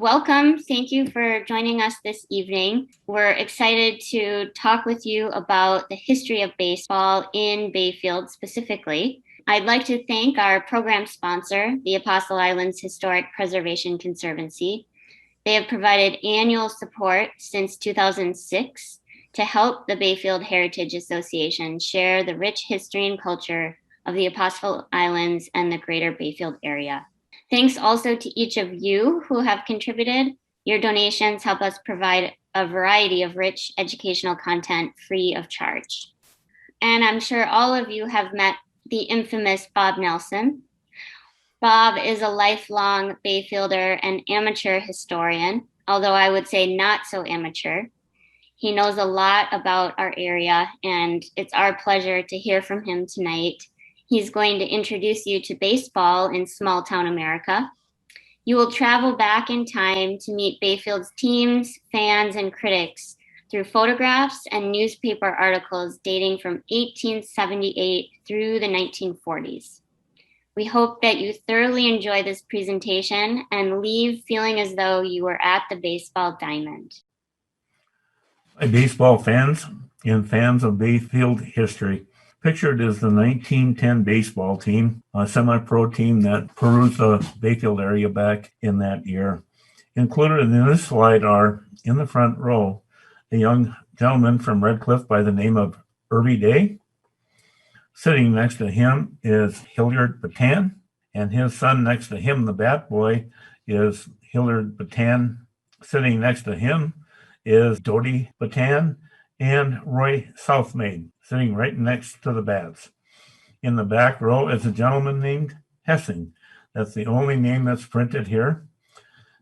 Welcome. Thank you for joining us this evening. We're excited to talk with you about the history of baseball in Bayfield specifically. I'd like to thank our program sponsor, the Apostle Islands Historic Preservation Conservancy. They have provided annual support since 2006 to help the Bayfield Heritage Association share the rich history and culture of the Apostle Islands and the greater Bayfield area. Thanks also to each of you who have contributed. Your donations help us provide a variety of rich educational content free of charge. And I'm sure all of you have met the infamous Bob Nelson. Bob is a lifelong Bayfielder and amateur historian, although I would say not so amateur. He knows a lot about our area, and it's our pleasure to hear from him tonight. He's going to introduce you to baseball in small town America. You will travel back in time to meet Bayfield's teams, fans, and critics through photographs and newspaper articles dating from 1878 through the 1940s. We hope that you thoroughly enjoy this presentation and leave feeling as though you were at the baseball diamond. Hi, baseball fans and fans of Bayfield history. Pictured is the 1910 baseball team, a semi-pro team that perused the Bayfield area back in that year. Included in this slide are, in the front row, a young gentleman from Red Cliff by the name of Irby Day. Sitting next to him is Hilliard Batan, and his son next to him, the bat boy, is Hilliard Batan. Sitting next to him is Dodie Batan and Roy Southmaid, sitting right next to the bats. In the back row is a gentleman named Hessing. That's the only name that's printed here.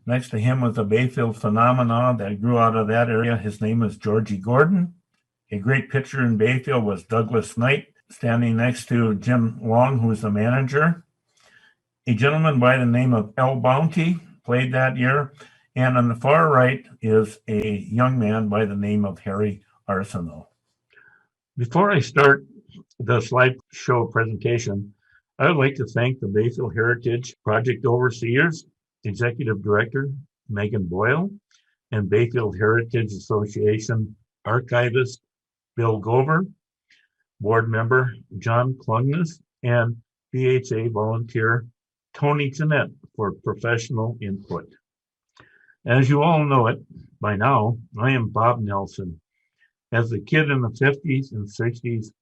Next to him was a Bayfield phenomenon that grew out of that area. His name is Georgie Gordon. A great pitcher in Bayfield was Douglas Knight, standing next to Jim Long, who was the manager. A gentleman by the name of L. Bounty played that year. And on the far right is a young man by the name of Harry Arsenault. Before I start the slideshow presentation, I would like to thank the Bayfield Heritage Project Overseers, Executive Director Megan Boyle, and Bayfield Heritage Association Archivist Bill Gover, Board Member John Klungnes, and BHA volunteer Tony Jeanette for professional input. As you all know it by now, I am Bob Nelson. As a kid in the 50s and 60s,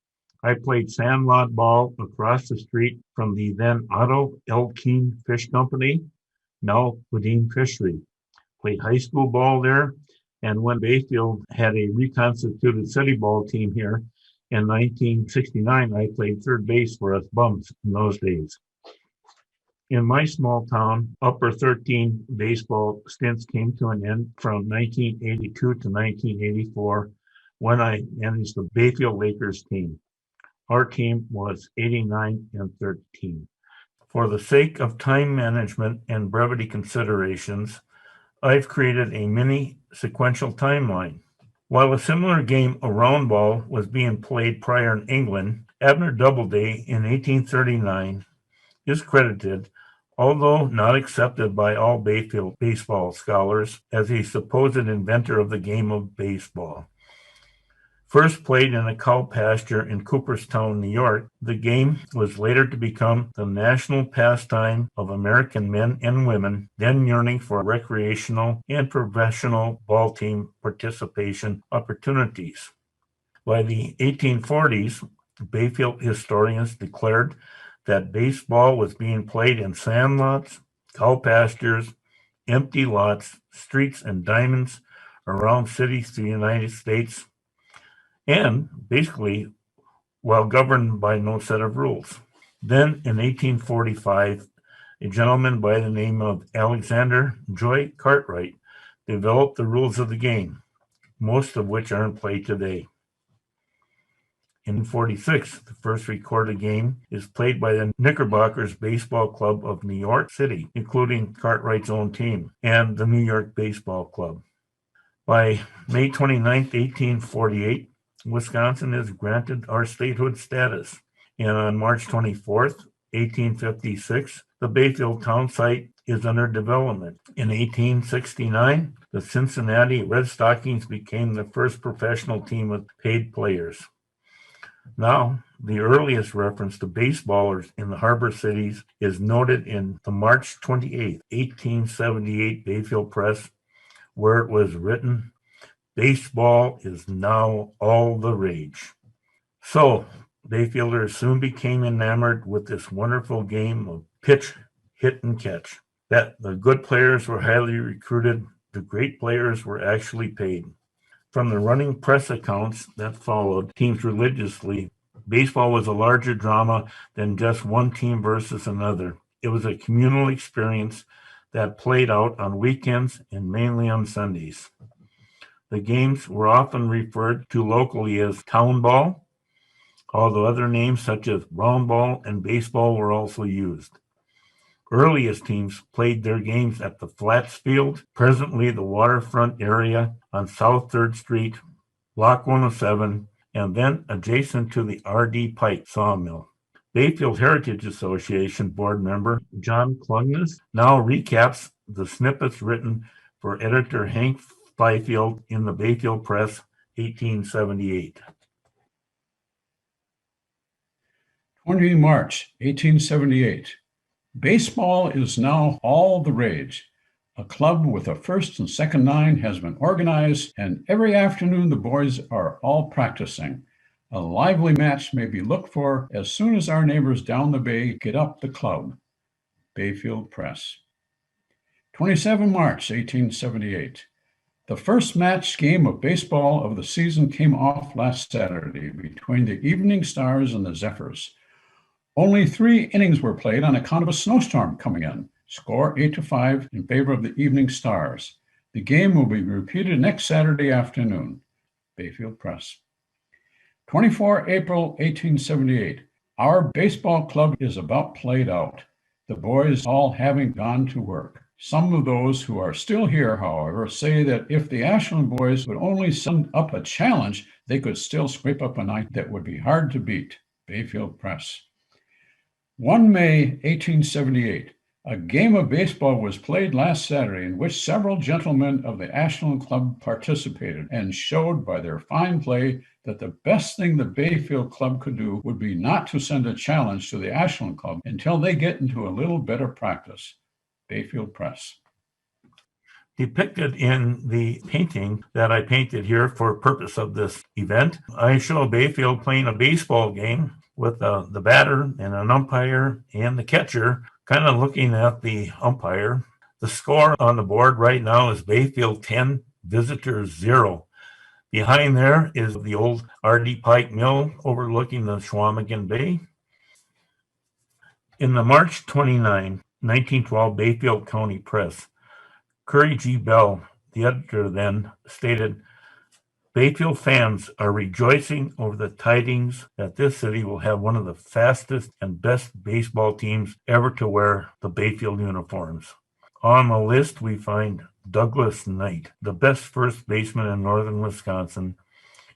I played sandlot ball across the street from the then Otto L. Keene Fish Company, now Quidine Fishery. Played high school ball there, and when Bayfield had a reconstituted city ball team here in 1969, I played third base for us bums in those days. In my small town, upper 13 baseball stints came to an end from 1982 to 1984 when I managed the Bayfield Lakers team. Our team was 89-13. For the sake of time management and brevity considerations, I've created a mini sequential timeline. While a similar game, a round ball, was being played prior in England, Abner Doubleday in 1839 is credited, although not accepted by all Bayfield baseball scholars, as a supposed inventor of the game of baseball. First played in a cow pasture in Cooperstown, New York, the game was later to become the national pastime of American men and women, then yearning for recreational and professional ball team participation opportunities. By the 1840s, Bayfield historians declared that baseball was being played in sandlots, cow pastures, empty lots, streets, and diamonds around cities in the United States, and basically while governed by no set of rules. Then in 1845, a gentleman by the name of Alexander Joy Cartwright developed the rules of the game, most of which are in play today. In 1946, the first recorded game is played by the Knickerbockers Baseball Club of New York City, including Cartwright's own team, and the New York Baseball Club. By May 29, 1848, Wisconsin is granted our statehood status. And on March 24th, 1856, the Bayfield town site is under development. In 1869, the Cincinnati Red Stockings became the first professional team with paid players. Now, the earliest reference to baseballers in the harbor cities is noted in the March 28, 1878 Bayfield Press, where it was written, "Baseball is now all the rage." So, Bayfielders soon became enamored with this wonderful game of pitch, hit, and catch. That the good players were highly recruited, the great players were actually paid. From the running press accounts that followed teams religiously, baseball was a larger drama than just one team versus another. It was a communal experience that played out on weekends and mainly on Sundays. The games were often referred to locally as town ball, although other names such as round ball and baseball were also used. Earliest teams played their games at the Flats Field, presently the waterfront area on South 3rd Street, Block 107, and then adjacent to the R.D. Pike sawmill. Bayfield Heritage Association board member John Clugnas now recaps the snippets written for editor Hank Bayfield in the Bayfield Press, 1878. 20 March 1878. Baseball is now all the rage. A club with a first and second nine has been organized, and every afternoon the boys are all practicing. A lively match may be looked for as soon as our neighbors down the bay get up the club. Bayfield Press. 27 March 1878. The first match game of baseball of the season came off last Saturday between the Evening Stars and the Zephyrs. Only 3 innings were played on account of a snowstorm coming in. Score 8-5 in favor of the Evening Stars. The game will be repeated next Saturday afternoon. Bayfield Press. 24 April 1878. Our baseball club is about played out, the boys all having gone to work. Some of those who are still here, however, say that if the Ashland boys would only send up a challenge, they could still scrape up a night that would be hard to beat. Bayfield Press. 1 May 1878. A game of baseball was played last Saturday in which several gentlemen of the Ashland Club participated and showed by their fine play that the best thing the Bayfield Club could do would be not to send a challenge to the Ashland Club until they get into a little better practice. Bayfield Press. Depicted in the painting that I painted here for purpose of this event, I show Bayfield playing a baseball game with the batter and an umpire and the catcher kind of looking at the umpire. The score on the board right now is Bayfield 10, Visitors 0. Behind there is the old R.D. Pike Mill overlooking the Schwamigan Bay. In the March 29, 1912 Bayfield County Press, Curry G. Bell, the editor then, stated, "Bayfield fans are rejoicing over the tidings that this city will have one of the fastest and best baseball teams ever to wear the Bayfield uniforms." On the list, we find Douglas Knight, the best first baseman in northern Wisconsin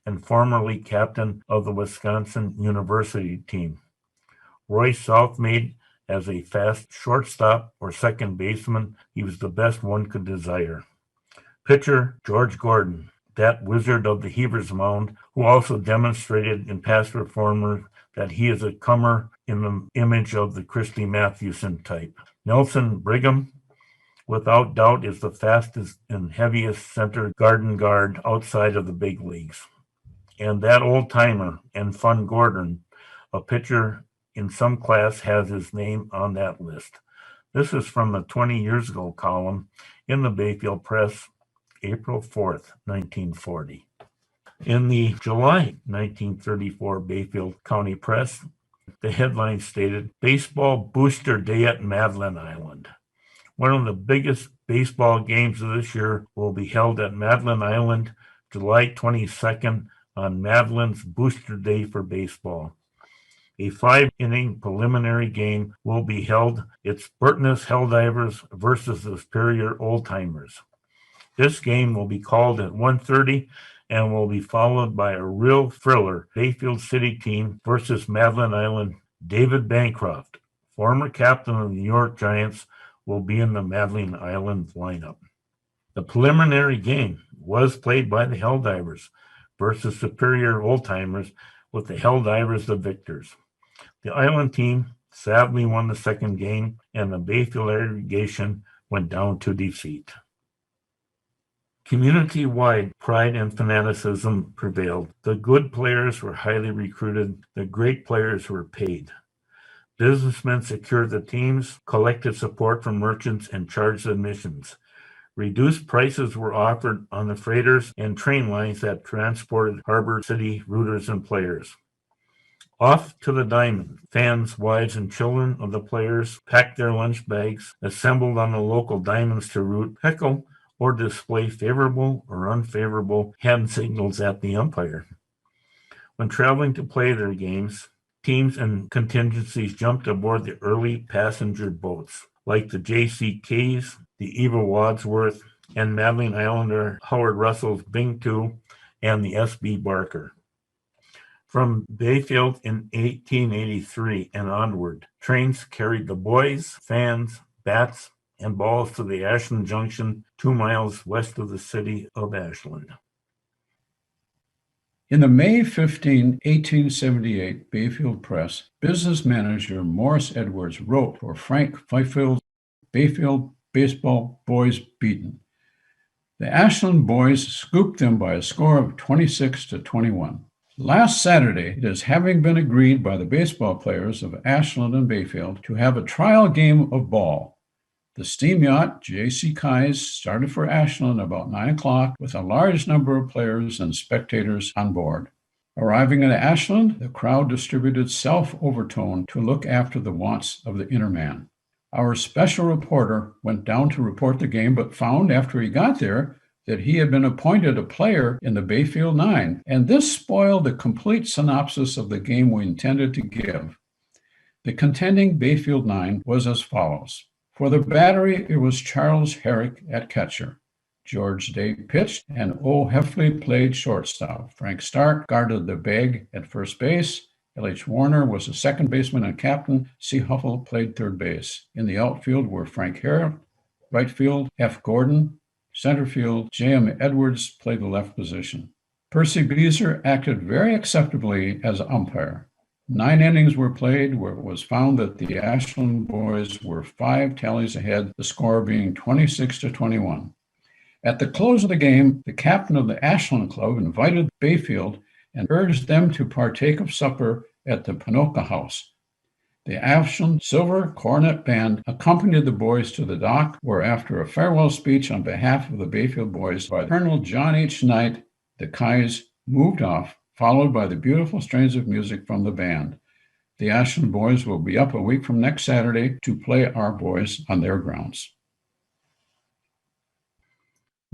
and formerly captain of the Wisconsin University team. Royce Southmaid as a fast shortstop or second baseman, he was the best one could desire. Pitcher George Gordon, that wizard of the Heaver's Mound, who also demonstrated in past reformers that he is a comer in the image of the Christy Mathewson type. Nelson Brigham, without doubt, is the fastest and heaviest center garden guard outside of the big leagues. And that old-timer and fun Gordon, a pitcher in some class, has his name on that list. This is from the 20 years ago column in the Bayfield Press, April 4th, 1940. In the July 1934 Bayfield County Press, the headline stated, "Baseball Booster Day at Madeline Island." One of the biggest baseball games of this year will be held at Madeline Island, July 22nd, on Madeline's Booster Day for baseball. A 5-inning preliminary game will be held. It's Burtness Helldivers versus the Superior Old Timers. This game will be called at 1:30 and will be followed by a real thriller, Bayfield City team versus Madeline Island. David Bancroft, former captain of the New York Giants, will be in the Madeline Island lineup. The preliminary game was played by the Helldivers versus Superior Old Timers, with the Helldivers the victors. The Island team sadly won the second game, and the Bayfield irrigation went down to defeat. Community-wide pride and fanaticism prevailed. The good players were highly recruited. The great players were paid. Businessmen secured the teams, collected support from merchants, and charged admissions. Reduced prices were offered on the freighters and train lines that transported Harbor City rooters and players. Off to the diamond, fans, wives, and children of the players packed their lunch bags, assembled on the local diamonds to root, heckle, or display favorable or unfavorable hand signals at the umpire. When traveling to play their games, teams and contingencies jumped aboard the early passenger boats, like the J.C. Keys, the Eva Wadsworth, and Madeline Islander Howard Russell's Bing 2, and the S.B. Barker. From Bayfield in 1883 and onward, trains carried the boys, fans, bats, and balls to the Ashland Junction, 2 miles west of the city of Ashland. In the May 15, 1878 Bayfield Press, business manager Morris Edwards wrote for Frank Fifield's Bayfield baseball boys beaten. The Ashland boys scooped them by a score of 26-21. Last Saturday, it is having been agreed by the baseball players of Ashland and Bayfield to have a trial game of ball. The steam yacht J.C. Keyes started for Ashland about 9 o'clock with a large number of players and spectators on board. Arriving at Ashland, the crowd distributed self-overtone to look after the wants of the inner man. Our special reporter went down to report the game, but found after he got there that he had been appointed a player in the Bayfield Nine, and this spoiled the complete synopsis of the game we intended to give. The contending Bayfield Nine was as follows. For the battery, it was Charles Herrick at catcher. George Day pitched, and O. Heffley played shortstop. Frank Stark guarded the bag at first base. L.H. Warner was the second baseman and captain. C. Huffle played third base. In the outfield were Frank Harrell, right field, F. Gordon, center field, J.M. Edwards played the left position. Percy Beezer acted very acceptably as umpire. 9 innings were played, where it was found that the Ashland boys were 5 tallies ahead, the score being 26-21. At the close of the game, the captain of the Ashland Club invited Bayfield and urged them to partake of supper at the Panoka House. The Ashland Silver Cornet Band accompanied the boys to the dock, where after a farewell speech on behalf of the Bayfield boys by Colonel John H. Knight, the Keyes moved off, followed by the beautiful strains of music from the band. The Ashland boys will be up a week from next Saturday to play our boys on their grounds.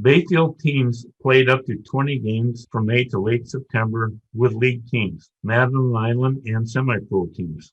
Bayfield teams played up to 20 games from May to late September with league teams, Madeline Island, and semi-pro teams.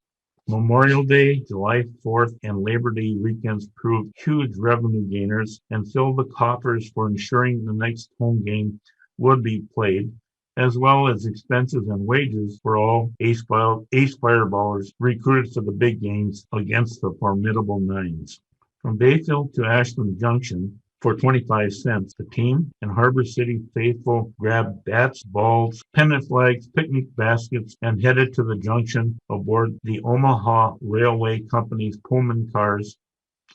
Memorial Day, July 4th, and Labor Day weekends proved huge revenue gainers and filled the coffers for ensuring the next home game would be played, as well as expenses and wages for all ace fireballers recruited for the big games against the formidable Nines. From Bayfield to Ashland Junction, for 25 cents, the team and Harbor City faithful grabbed bats, balls, pennant flags, picnic baskets, and headed to the junction aboard the Omaha Railway Company's Pullman cars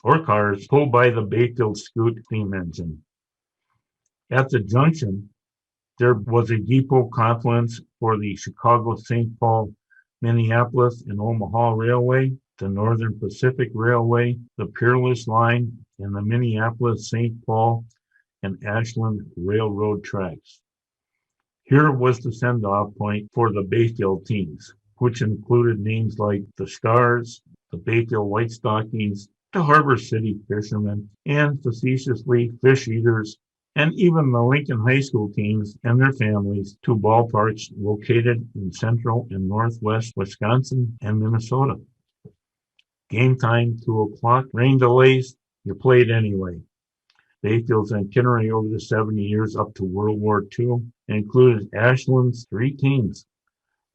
pulled by the Bayfield Scoot steam engine. At the junction, there was a depot confluence for the Chicago, St. Paul, Minneapolis, and Omaha Railway, the Northern Pacific Railway, the Peerless Line, and the Minneapolis, St. Paul, and Ashland Railroad tracks. Here was the send-off point for the Bayfield teams, which included names like the Stars, the Bayfield White Stockings, the Harbor City Fishermen, and facetiously Fish Eaters, and even the Lincoln High School teams and their families to ballparks located in central and northwest Wisconsin and Minnesota. Game time, 2 o'clock, rain delays, you played anyway. Bayfield's itinerary over the 70 years up to World War II included Ashland's 3 teams.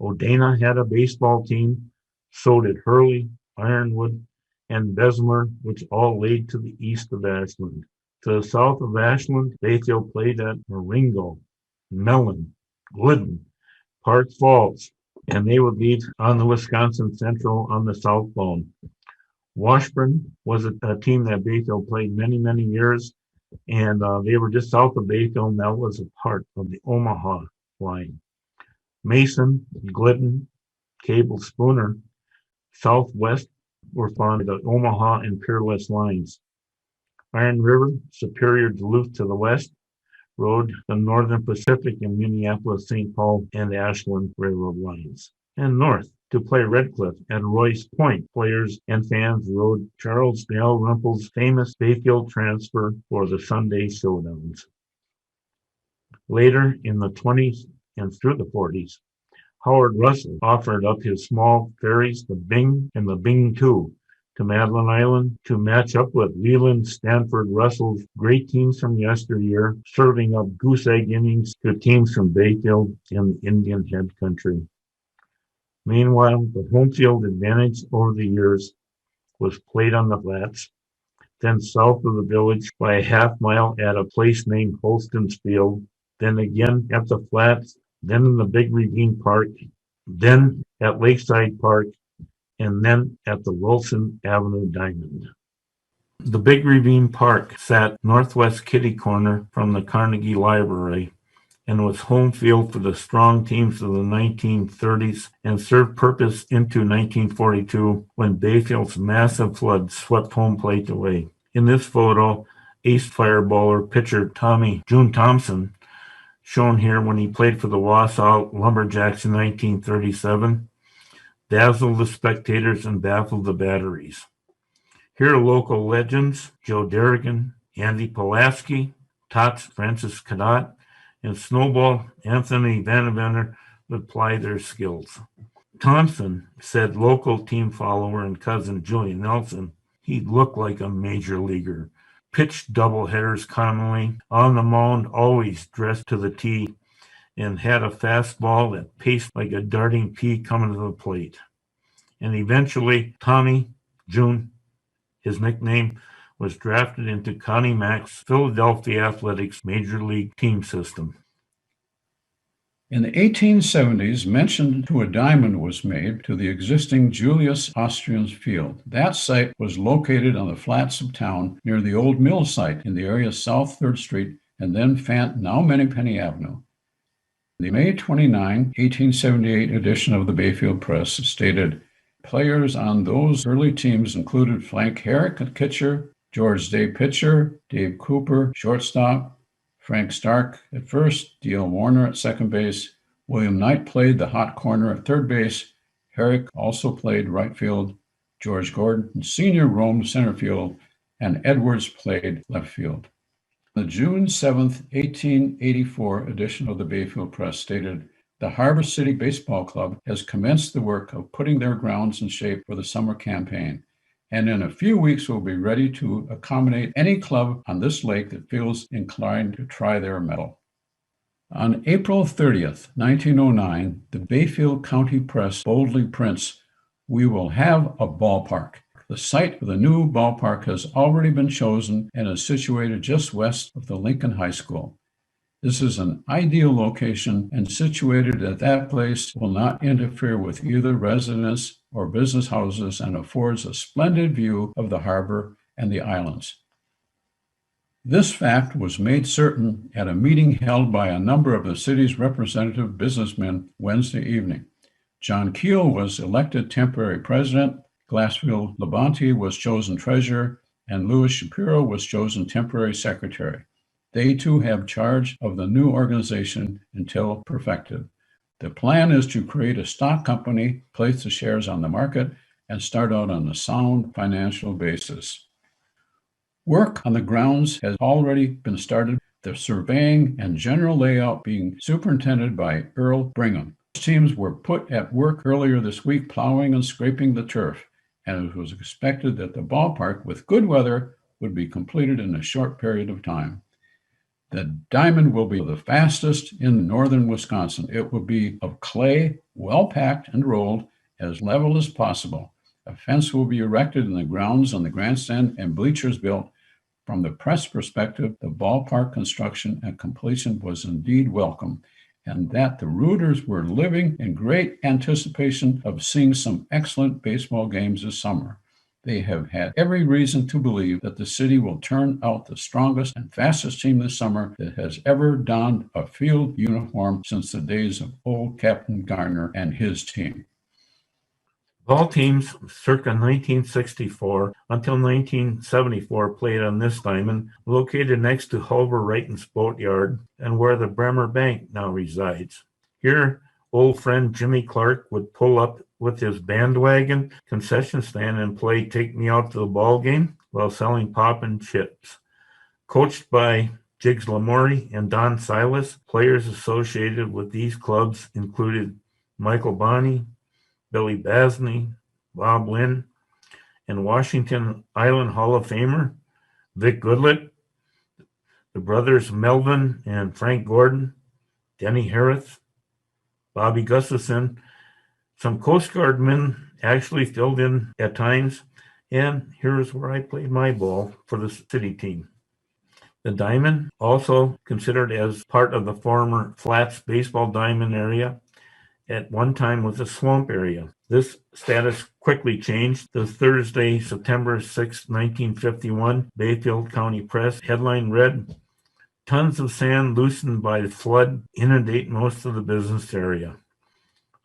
Odana had a baseball team, so did Hurley, Ironwood, and Bessemer, which all laid to the east of Ashland. To the south of Ashland, Bayfield played at Marengo, Mellon, Glidden, Park Falls, and they would lead on the Wisconsin Central on the southbound. Washburn was a team that Bayfield played many, many years, and they were just south of Bayfield, and that was a part of the Omaha line. Mason, Glidden, Cable Spooner, Southwest were founded at Omaha and Peerless lines. Iron River, Superior, Duluth to the west, rode the Northern Pacific and Minneapolis, St. Paul, and Ashland Railroad lines. And north to play Redcliffe at Royce Point. Players and fans rode Charles Dalrymple's famous Bayfield transfer for the Sunday showdowns. Later in the 20s and through the 40s, Howard Russell offered up his small ferries, the Bing and the Bing II, to Madeline Island to match up with Leland, Stanford, Russell's great teams from yesteryear, serving up goose egg innings to teams from Bayfield and the Indian Head Country. Meanwhile, the home field advantage over the years was played on the flats, then south of the village by a half mile at a place named Holston's Field, then again at the flats, then in the Big Ravine Park, then at Lakeside Park, and then at the Wilson Avenue Diamond. The Big Ravine Park sat northwest kitty corner from the Carnegie Library and was home field for the strong teams of the 1930s and served purpose into 1942 when Bayfield's massive flood swept home plate away. In this photo, ace fireballer pitcher Tommy June Thompson, shown here when he played for the Wausau Lumberjacks in 1937, dazzled the spectators and baffled the batteries. Here are local legends, Joe Derrigan, Andy Pulaski, Tots Francis Cadott, and Snowball Anthony Vanaventer would ply their skills. Thompson said local team follower and cousin Julian Nelson, he looked like a major leaguer. Pitched doubleheaders commonly, on the mound always dressed to the T, and had a fastball that paced like a darting pea coming to the plate. And eventually, Tommy June, his nickname, was drafted into Connie Mack's Philadelphia Athletics Major League team system. In the 1870s, mention to a diamond was made to the existing Julius Austrian's field. That site was located on the flats of town near the old mill site in the area South 3rd Street and then now Penny Avenue. The May 29, 1878 edition of the Bayfield Press stated, players on those early teams included Frank Herrick at catcher, George Day pitcher, Dave Cooper shortstop, Frank Stark at first, D.L. Warner at second base, William Knight played the hot corner at third base, Herrick also played right field, George Gordon Sr. roamed center field, and Edwards played left field. The June 7, 1884 edition of the Bayfield Press stated, the Harbor City Baseball Club has commenced the work of putting their grounds in shape for the summer campaign, and in a few weeks will be ready to accommodate any club on this lake that feels inclined to try their mettle. On April 30th, 1909, the Bayfield County Press boldly prints, we will have a ballpark. The site of the new ballpark has already been chosen and is situated just west of the Lincoln High School. This is an ideal location, and situated at that place will not interfere with either residence or business houses and affords a splendid view of the harbor and the islands. This fact was made certain at a meeting held by a number of the city's representative businessmen Wednesday evening. John Keel was elected temporary president, Glassfield Labonte was chosen treasurer, and Louis Shapiro was chosen temporary secretary. They too have charge of the new organization until perfected. The plan is to create a stock company, place the shares on the market, and start out on a sound financial basis. Work on the grounds has already been started, the surveying and general layout being superintended by Earl Brigham. Teams were put at work earlier this week plowing and scraping the turf, and it was expected that the ballpark, with good weather, would be completed in a short period of time. The diamond will be the fastest in northern Wisconsin. It will be of clay, well packed and rolled, as level as possible. A fence will be erected in the grounds on the grandstand and bleachers built. From the press perspective, the ballpark construction and completion was indeed welcome, and that the rooters were living in great anticipation of seeing some excellent baseball games this summer. They have had every reason to believe that the city will turn out the strongest and fastest team this summer that has ever donned a field uniform since the days of old Captain Garner and his team. All teams circa 1964 until 1974 played on this diamond, located next to Hulver Reiten's boatyard and where the Bremer Bank now resides. Here, old friend Jimmy Clark would pull up with his bandwagon concession stand and play Take Me Out to the Ball Game while selling pop and chips. Coached by Jiggs Lamourie and Don Silas, players associated with these clubs included Michael Bonney, Billy Basney, Bob Lynn, and Washington Island Hall of Famer Vic Goodlett, the brothers Melvin and Frank Gordon, Denny Harris, Bobby Gustafson. Some Coast Guard men actually filled in at times, and here's where I played my ball for the city team. The diamond, also considered as part of the former Flats baseball diamond area, at one time was a swamp area. This status quickly changed. The Thursday, September 6, 1951, Bayfield County Press headline read, "Tons of sand loosened by the flood inundate most of the business area."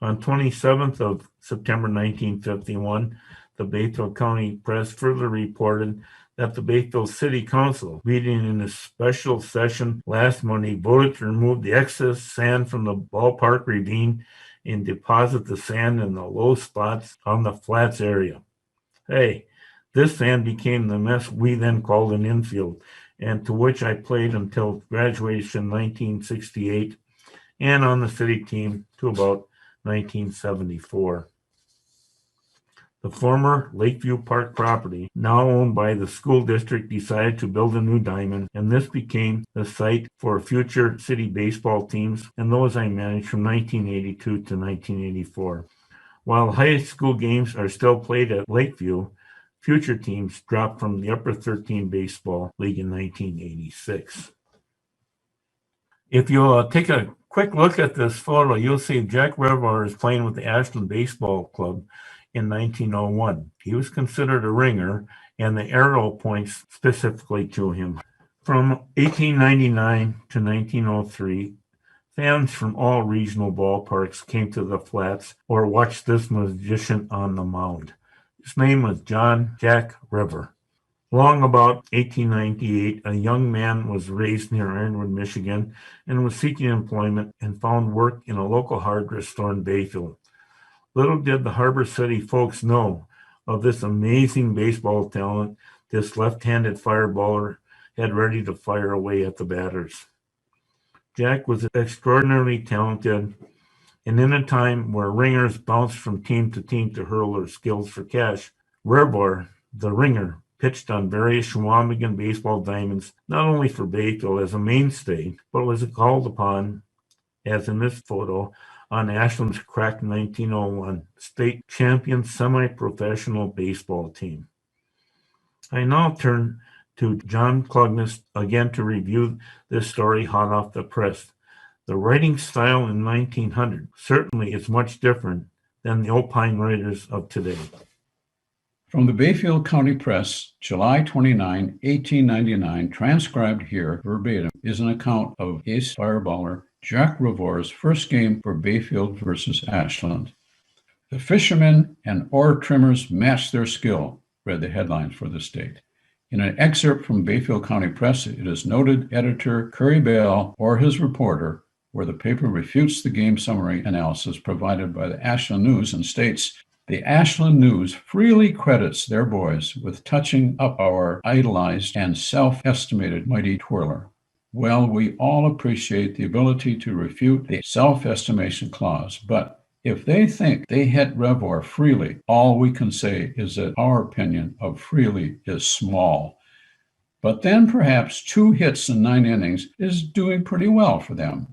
On 27th of September 1951, the Bayfield County Press further reported that the Bayfield City Council, meeting in a special session last Monday, voted to remove the excess sand from the ballpark ravine and deposit the sand in the low spots on the flats area. Hey, this sand became the mess we then called an infield, and to which I played until graduation 1968 and on the city team to about 1974. The former Lakeview Park property, now owned by the school district, decided to build a new diamond, and this became the site for future city baseball teams and those I managed from 1982 to 1984. While high school games are still played at Lakeview, future teams dropped from the Upper 13 Baseball League in 1986. If you take a quick look at this photo, you'll see Jack Revoir is playing with the Ashland Baseball Club in 1901. He was considered a ringer, and the arrow points specifically to him. From 1899 to 1903, fans from all regional ballparks came to the Flats or watched this magician on the mound. His name was John Jack Revoir. Long about 1898, a young man was raised near Ironwood, Michigan, and was seeking employment and found work in a local hardware store in Bayfield. Little did the Harbor City folks know of this amazing baseball talent this left-handed fireballer had ready to fire away at the batters. Jack was extraordinarily talented, and in a time where ringers bounced from team to hurl their skills for cash, Revoir, the ringer, pitched on various Chequamegon baseball diamonds, not only for Bayfield as a mainstay, but was called upon, as in this photo, on Ashland's crack 1901 state champion semi-professional baseball team. I now turn to John Clugness again to review this story hot off the press. The writing style in 1900 certainly is much different than the opine writers of today. From the Bayfield County Press, July 29, 1899, transcribed here verbatim, is an account of ace fireballer Jack Revoir's first game for Bayfield versus Ashland. "The fishermen and ore trimmers matched their skill," read the headlines for the state. In an excerpt from Bayfield County Press, it is noted editor Curry Bell or his reporter, where the paper refutes the game summary analysis provided by the Ashland News and states, "The Ashland News freely credits their boys with touching up our idolized and self-estimated mighty twirler. Well, we all appreciate the ability to refute the self-estimation clause, but if they think they hit Revoir freely, all we can say is that our opinion of freely is small. But then perhaps 2 hits in 9 innings is doing pretty well for them.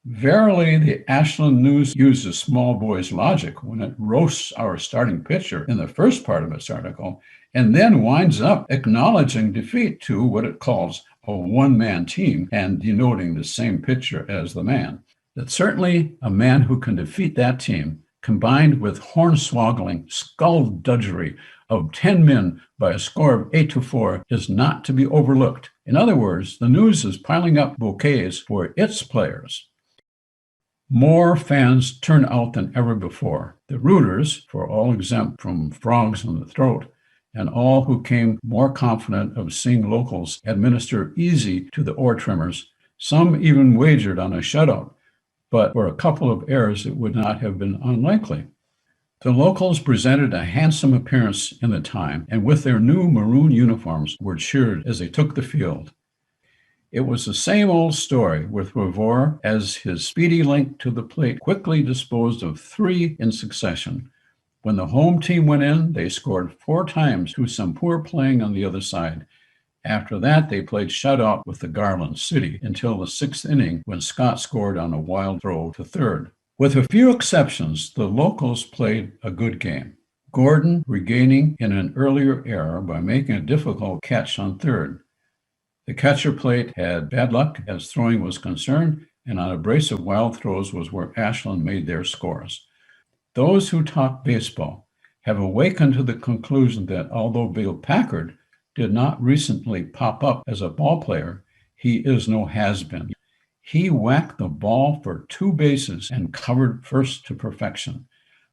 Verily, the Ashland News uses small boy's logic when it roasts our starting pitcher in the first part of its article, and then winds up acknowledging defeat to what it calls a one-man team and denoting the same pitcher as the man. That certainly a man who can defeat that team, combined with hornswoggling skullduggery of 10 men by a score of 8-4, is not to be overlooked. In other words, the News is piling up bouquets for its players. More fans turn out than ever before. The rooters, for all exempt from frogs in the throat, and all who came more confident of seeing locals administer easy to the oar trimmers. Some even wagered on a shutout, but for a couple of errors it would not have been unlikely. The locals presented a handsome appearance in the time, and with their new maroon uniforms were cheered as they took the field. It was the same old story with Revor, as his speedy link to the plate quickly disposed of 3 in succession. When the home team went in, they scored 4 times through some poor playing on the other side. After that, they played shutout with the Garland City until the 6th inning when Scott scored on a wild throw to third. With a few exceptions, the locals played a good game. Gordon regaining in an earlier error by making a difficult catch on third. The catcher plate had bad luck as throwing was concerned, and on a brace of wild throws was where Ashland made their scores. Those who talk baseball have awakened to the conclusion that although Bill Packard did not recently pop up as a ball player, he is no has-been. He whacked the ball for 2 bases and covered first to perfection.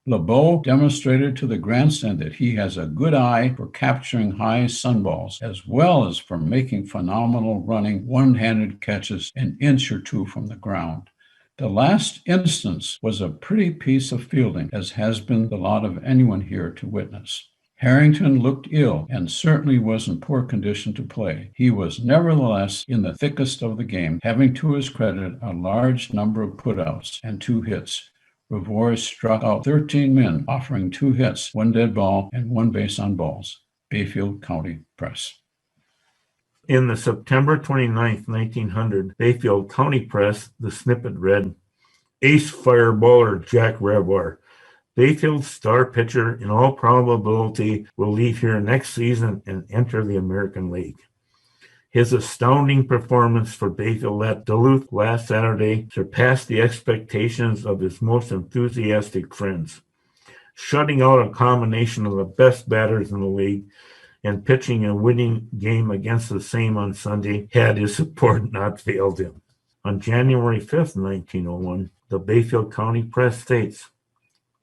LeBeau demonstrated to the grandstand that he has a good eye for capturing high sunballs, as well as for making phenomenal running one-handed catches an inch or 2 from the ground. The last instance was a pretty piece of fielding, as has been the lot of anyone here to witness. Harrington looked ill and certainly was in poor condition to play. He was nevertheless in the thickest of the game, having to his credit a large number of putouts and 2 hits. Revor struck out 13 men, offering 2 hits, 1 dead ball, and 1 base on balls. Bayfield County Press. In the September 29, 1900 Bayfield County Press, the snippet read, "Ace fireballer Jack Revor, Bayfield's star pitcher, in all probability will leave here next season and enter the American League. His astounding performance for Bayfield at Duluth last Saturday surpassed the expectations of his most enthusiastic friends, shutting out a combination of the best batters in the league and pitching a winning game against the same on Sunday had his support not failed him." On January 5th, 1901, the Bayfield County Press states,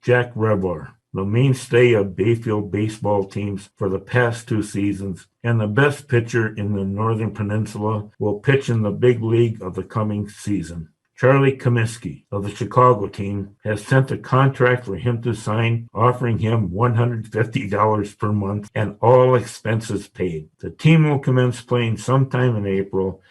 "Jack Revor, the mainstay of Bayfield baseball teams for the past 2 seasons and the best pitcher in the Northern Peninsula, will pitch in the big league of the coming season. Charlie Comiskey of the Chicago team has sent a contract for him to sign, offering him $150 per month and all expenses paid. The team will commence playing sometime in April,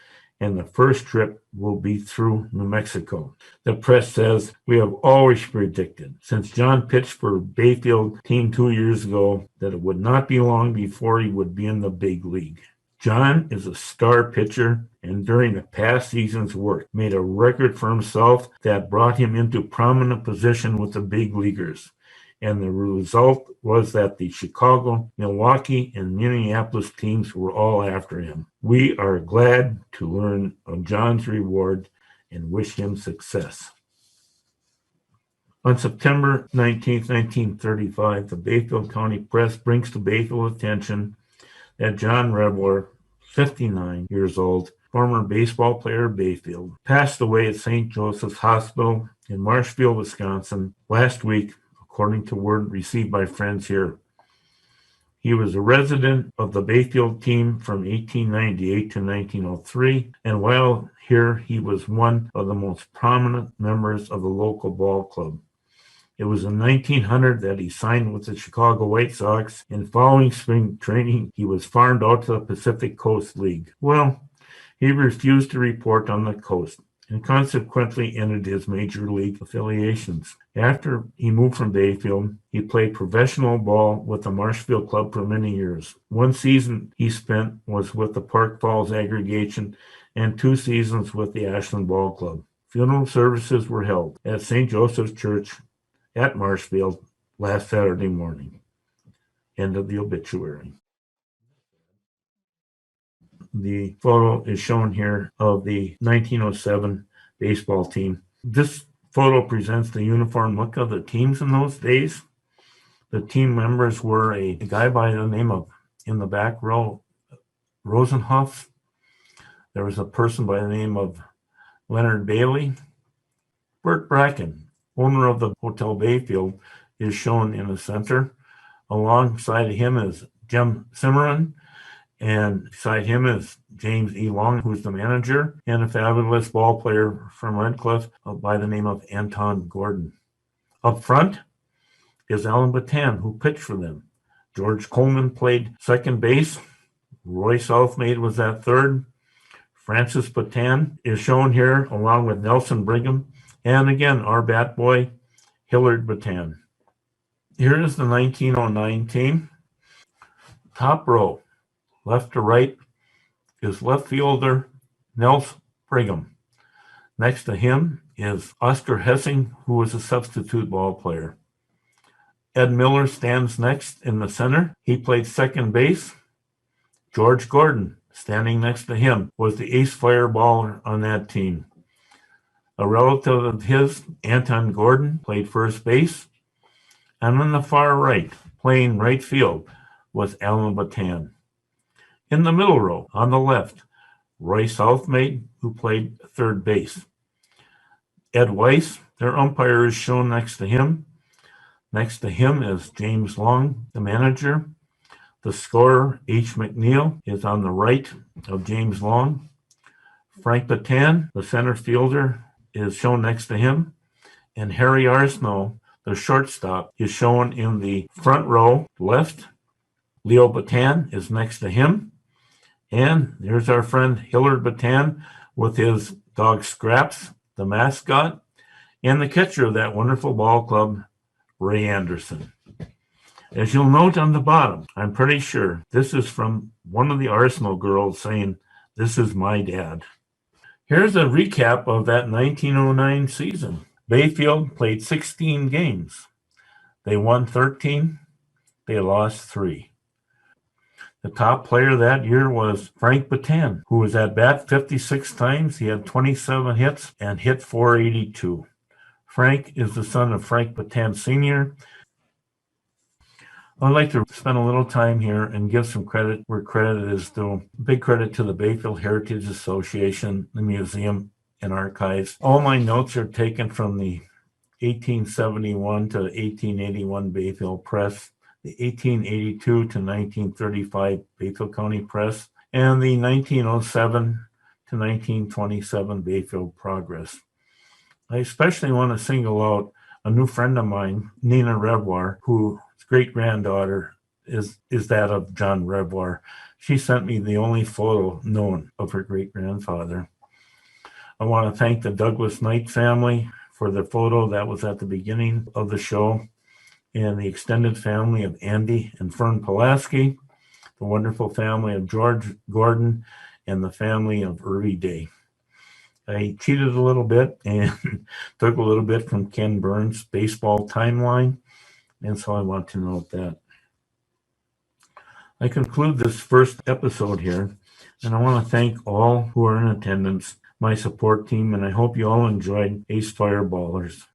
and the first trip will be through New Mexico." The press says, "We have always predicted, since John pitched for Bayfield team 2 years ago, that it would not be long before he would be in the big league. John is a star pitcher, and during the past season's work, made a record for himself that brought him into prominent position with the big leaguers. And the result was that the Chicago, Milwaukee, and Minneapolis teams were all after him. We are glad to learn of John's reward and wish him success." On September 19, 1935, the Bayfield County Press brings to Bayfield attention that John Revor, 59 years old, former baseball player of Bayfield, passed away at St. Joseph's Hospital in Marshfield, Wisconsin, last week, according to word received by friends here. He was a resident of the Bayfield team from 1898 to 1903, and while here, he was one of the most prominent members of the local ball club. It was in 1900 that he signed with the Chicago White Sox, and following spring training, he was farmed out to the Pacific Coast League. Well, he refused to report on the coast and consequently ended his major league affiliations. After he moved from Bayfield, he played professional ball with the Marshfield Club for many years. One season he spent was with the Park Falls aggregation and 2 seasons with the Ashland Ball Club. Funeral services were held at St. Joseph's Church at Marshfield last Saturday morning. End of the obituary. The photo is shown here of the 1907 baseball team. This photo presents the uniform look of the teams in those days. The team members were a guy by the name of, in the back row, Rosenhoff. There was a person by the name of Leonard Bailey. Bert Bracken, owner of the Hotel Bayfield, is shown in the center. Alongside him is Jim Cimarron, and beside him is James E. Long, who's the manager, and a fabulous ball player from Redcliffe by the name of Anton Gordon. Up front is Alan Batan, who pitched for them. George Coleman played second base. Roy Southmaid was at third. Francis Batan is shown here along with Nelson Brigham, and again, our bat boy, Hillard Batan. Here is the 1909 team. Top row, left to right, is left fielder Nels Brigham. Next to him is Oscar Hessing, who was a substitute ball player. Ed Miller stands next in the center. He played second base. George Gordon, standing next to him, was the ace fireballer on that team. A relative of his, Anton Gordon, played first base. And on the far right, playing right field, was Alan Batan. In the middle row, on the left, Roy Southmaid, who played third base. Ed Weiss, their umpire, is shown next to him. Next to him is James Long, the manager. The scorer, H. McNeil, is on the right of James Long. Frank Batan, the center fielder, is shown next to him. And Harry Arsenault, the shortstop, is shown in the front row left. Leo Batan is next to him. And there's our friend Hillard Batan with his dog Scraps, the mascot, and the catcher of that wonderful ball club, Ray Anderson. As you'll note on the bottom, I'm pretty sure this is from one of the Arsenal girls saying, "This is my dad." Here's a recap of that 1909 season. Bayfield played 16 games. They won 13. They lost 3. The top player that year was Frank Batan, who was at bat 56 times. He had 27 hits and hit .482. Frank is the son of Frank Batan Sr. I'd like to spend a little time here and give some credit where credit is due. Big credit to the Bayfield Heritage Association, the museum, and archives. All my notes are taken from the 1871 to 1881 Bayfield Press, the 1882 to 1935 Bayfield County Press, and the 1907 to 1927 Bayfield Progress. I especially want to single out a new friend of mine, Nina Revoir, whose great-granddaughter is that of John Revoir. She sent me the only photo known of her great-grandfather. I want to thank the Douglas Knight family for the photo that was at the beginning of the show, and the extended family of Andy and Fern Pulaski, the wonderful family of George Gordon, and the family of Irby Day. I cheated a little bit and took a little bit from Ken Burns' baseball timeline, and so I want to note that. I conclude this first episode here, and I want to thank all who are in attendance, my support team, and I hope you all enjoyed Ace Fireballers.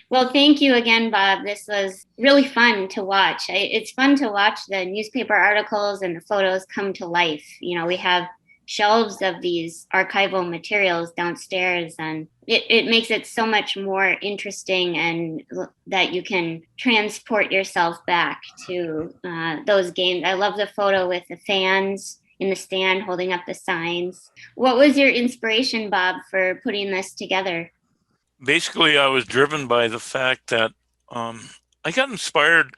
Well, thank you again, Bob. This was really fun to watch. It's fun to watch the newspaper articles and the photos come to life. You know, we have shelves of these archival materials downstairs, and it makes it so much more interesting, and that you can transport yourself back to those games. I love the photo with the fans in the stand holding up the signs. What was your inspiration, Bob, for putting this together? Basically, I was driven by the fact that I got inspired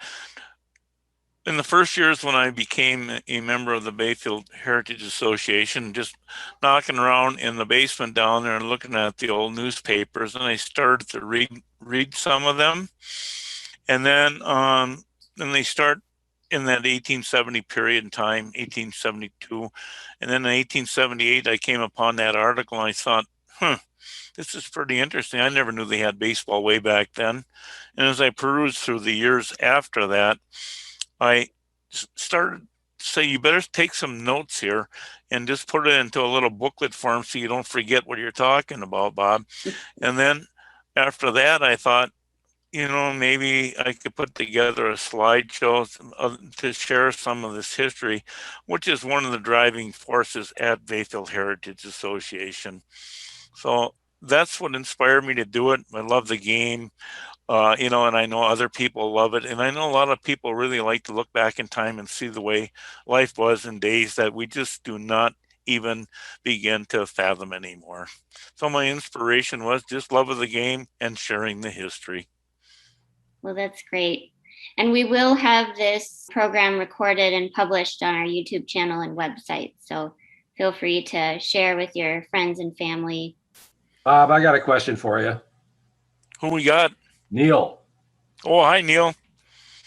In the first years when I became a member of the Bayfield Heritage Association, just knocking around in the basement down there and looking at the old newspapers, and I started to read some of them. And then they start in that 1870 period in time, 1872. And then in 1878, I came upon that article and I thought, this is pretty interesting. I never knew they had baseball way back then. And as I perused through the years after that, I started to say, you better take some notes here and just put it into a little booklet form so you don't forget what you're talking about, Bob. And then after that, I thought, maybe I could put together a slideshow to share some of this history, which is one of the driving forces at Bayfield Heritage Association. So that's what inspired me to do it. I love the game, and I know other people love it. And I know a lot of people really like to look back in time and see the way life was in days that we just do not even begin to fathom anymore. So my inspiration was just love of the game and sharing the history. Well, that's great. And we will have this program recorded and published on our YouTube channel and website. So feel free to share with your friends and family. Bob, I got a question for you. Who we got? Neil. Oh, hi, Neil.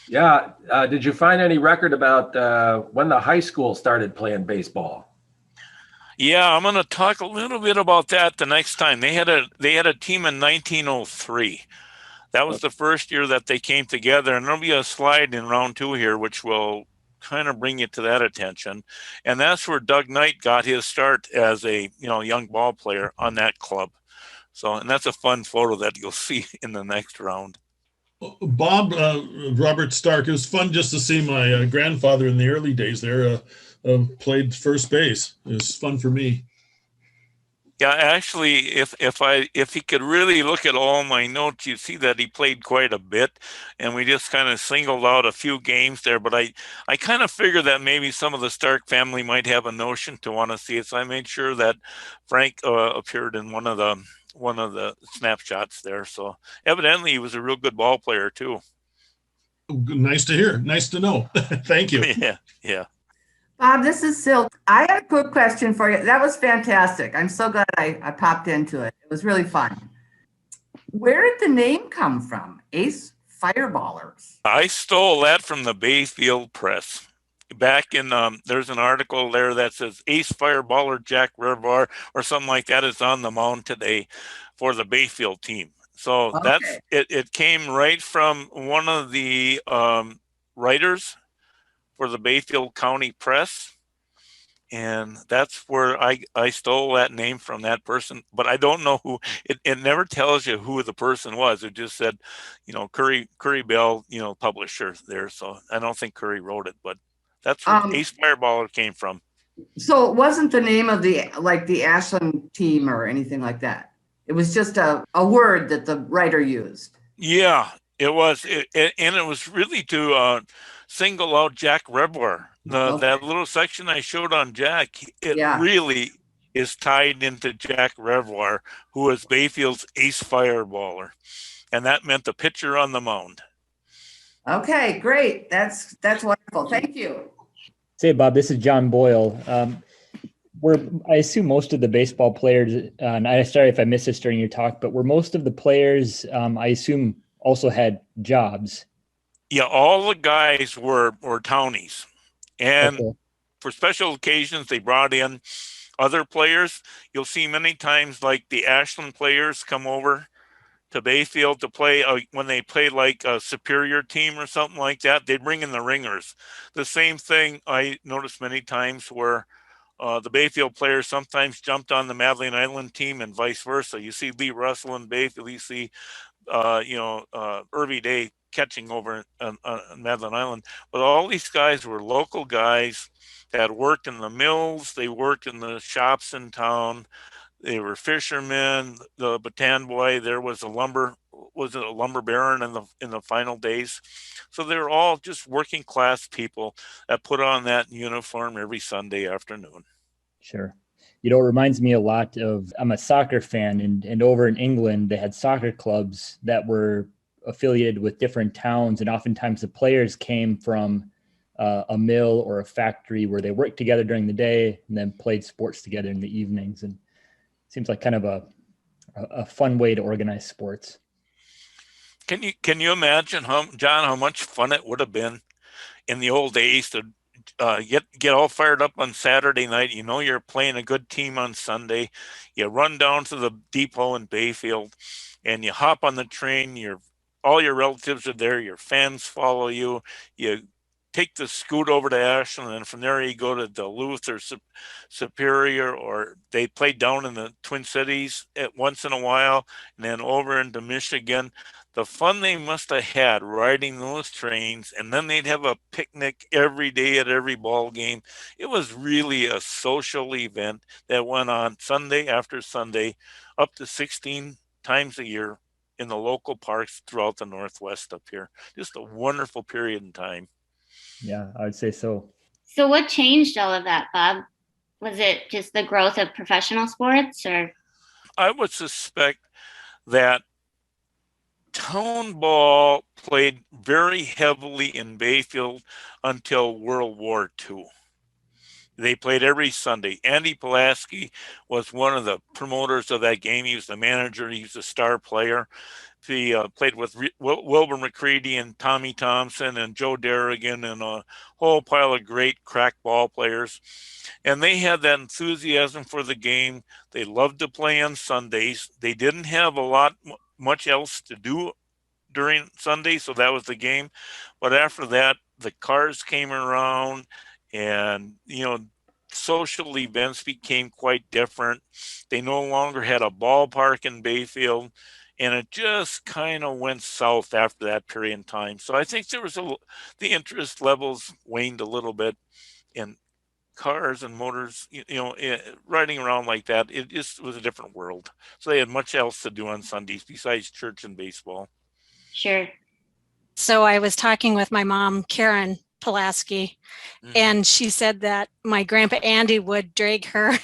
Yeah. Did you find any record about when the high school started playing baseball? Yeah, I'm going to talk a little bit about that the next time. They had a team in 1903. That was the first year that they came together, and there'll be a slide in round 2 here, which will kind of bring you to that attention. And that's where Doug Knight got his start as a young ball player on that club. So, and that's a fun photo that you'll see in the next round. Bob, Robert Stark, it was fun just to see my grandfather in the early days there played first base. It was fun for me. Yeah, actually, if he could really look at all my notes, you'd see that he played quite a bit, and we just kind of singled out a few games there. But I kind of figured that maybe some of the Stark family might have a notion to want to see it, so I made sure that Frank appeared in one of the snapshots there. So evidently, he was a real good ball player too. Nice to hear. Nice to know. Thank you. Yeah. Bob, this is Silk. I have a quick question for you. That was fantastic. I'm so glad I popped into it. It was really fun. Where did the name come from? Ace Fireballers. I stole that from the Bayfield Press. Back in, there's an article there that says Ace Fireballer Jack Reservoir or something like that is on the mound today for the Bayfield team. So Okay. that's it. It came right from one of the writers for the Bayfield County Press, and that's where I stole that name from that person. But I don't know who. It never tells you who the person was. It just said, Curry Bell, publisher there. So I don't think Curry wrote it, but that's where Ace Fireballer came from. So it wasn't the name of the Ashland team or anything like that. It was just a word that the writer used. Yeah, it was. And it was really to single out Jack Reservoir. That little section I showed on Jack, really is tied into Jack Reservoir, who was Bayfield's ace fireballer. And that meant the pitcher on the mound. Okay, great. That's wonderful. Thank you. Say, Bob, this is John Boyle. I assume most of the baseball players, and I'm sorry if I missed this during your talk, but were most of the players, I assume, also had jobs? Yeah, all the guys were townies. And for special occasions, they brought in other players. You'll see many times like the Ashland players come over to Bayfield to play when they play like a superior team or something like that. They bring in the ringers. The same thing I noticed many times where the Bayfield players sometimes jumped on the Madeline Island team and vice versa. You see Lee Russell in Bayfield. You see, Irvy Day catching over on Madeline Island. But all these guys were local guys that worked in the mills. They worked in the shops in town. They were fishermen. The Bataan boy, there was a lumber baron in the final days. So they were all just working class people that put on that uniform every Sunday afternoon. Sure. It reminds me a lot of, I'm a soccer fan, and over in England, they had soccer clubs that were affiliated with different towns, and oftentimes the players came from a mill or a factory where they worked together during the day and then played sports together in the evenings. And it seems like kind of a fun way to organize sports. Can you imagine, John, how much fun it would have been in the old days to get all fired up on Saturday night? You know you're playing a good team on Sunday. You run down to the depot in Bayfield, and you hop on the train. All your relatives are there. Your fans follow you. You take the scoot over to Ashland, and from there you go to Duluth or Superior, or they play down in the Twin Cities once in a while, and then over into Michigan. The fun they must have had riding those trains, and then they'd have a picnic every day at every ball game. It was really a social event that went on Sunday after Sunday, up to 16 times a year in the local parks throughout the Northwest up here. Just a wonderful period in time. Yeah, I would say so. So what changed all of that, Bob? Was it just the growth of professional sports, or? I would suspect that town ball played very heavily in Bayfield until World War II. They played every Sunday. Andy Pulaski was one of the promoters of that game. He was the manager. He was a star player. He played with Wilbur McCready and Tommy Thompson and Joe Derrigan and a whole pile of great crack ball players. And they had that enthusiasm for the game. They loved to play on Sundays. They didn't have much else to do during Sunday, so that was the game. But after that, the cars came around, and social events became quite different. They no longer had a ballpark in Bayfield, and it just kind of went south after that period in time. So I think there was the interest levels waned a little bit in cars and motors, riding around like that. It just was a different world. So they had much else to do on Sundays besides church and baseball. Sure. So I was talking with my mom, Karen Pulaski, and she said that my grandpa Andy would drag her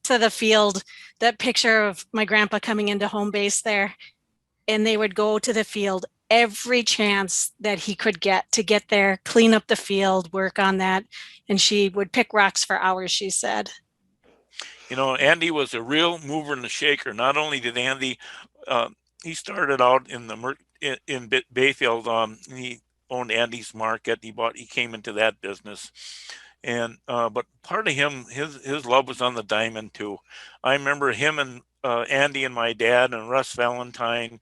to the field, that picture of my grandpa coming into home base there, and they would go to the field every chance that he could get to get there, clean up the field, work on that. And she would pick rocks for hours, she said. Andy was a real mover and a shaker. Not only did Andy, he started out in Bayfield. He owned Andy's Market. He came into that business. And but part of his love was on the diamond too. I remember him and Andy and my dad and Russ Valentine,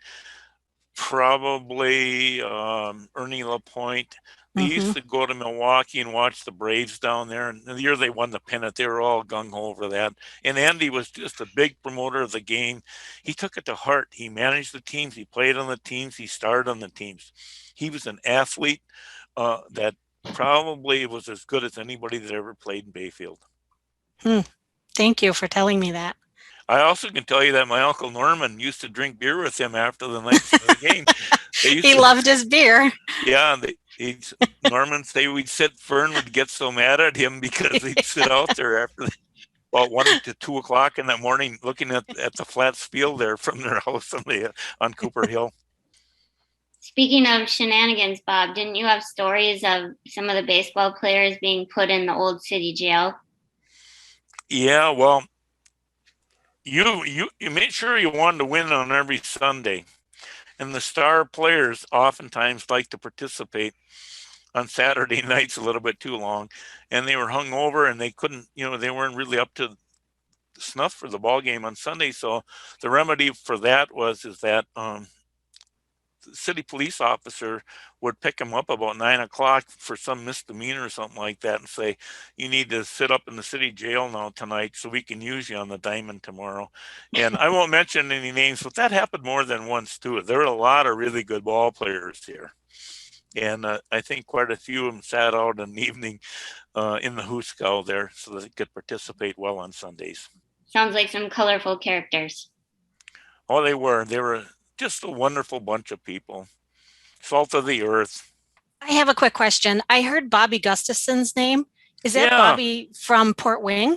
probably Ernie LaPointe. They used to go to Milwaukee and watch the Braves down there. And the year they won the pennant, they were all gung-ho over that. And Andy was just a big promoter of the game. He took it to heart. He managed the teams. He played on the teams. He starred on the teams. He was an athlete that probably was as good as anybody that ever played in Bayfield. Thank you for telling me that. I also can tell you that my Uncle Norman used to drink beer with him after the night of the game. He loved his beer. Yeah, Norman say Fern would get so mad at him because he'd sit out there after about 1 to 2 o'clock in the morning looking at the flat field there from their house on Cooper Hill. Speaking of shenanigans, Bob, didn't you have stories of some of the baseball players being put in the old city jail? Yeah, well, you made sure you wanted to win on every Sunday. And the star players oftentimes like to participate on Saturday nights a little bit too long. And they were hung over and they couldn't, they weren't really up to snuff for the ball game on Sunday. So the remedy for that is that the city police officer would pick them up about 9 o'clock for some misdemeanor or something like that and say, you need to sit up in the city jail now tonight so we can use you on the diamond tomorrow. And I won't mention any names, but that happened more than once too. There were a lot of really good ball players here. And I think quite a few of them sat out in the evening in the Hooskow there so that they could participate well on Sundays. Sounds like some colorful characters. Oh, they were. They were just a wonderful bunch of people. Salt of the earth. I have a quick question. I heard Bobby Gustafson's name. Is that Bobby from Port Wing?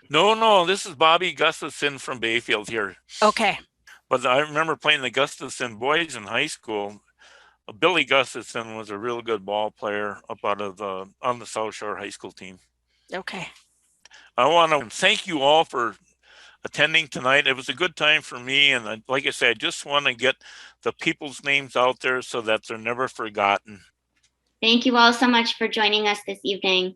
No, this is Bobby Gustafson from Bayfield here. Okay. But I remember playing the Gustafson boys in high school Billy Gustafson was a real good ball player up out of on the South Shore High School team. Okay. I want to thank you all for attending tonight. It was a good time for me. And like I said, I just want to get the people's names out there so that they're never forgotten. Thank you all so much for joining us this evening.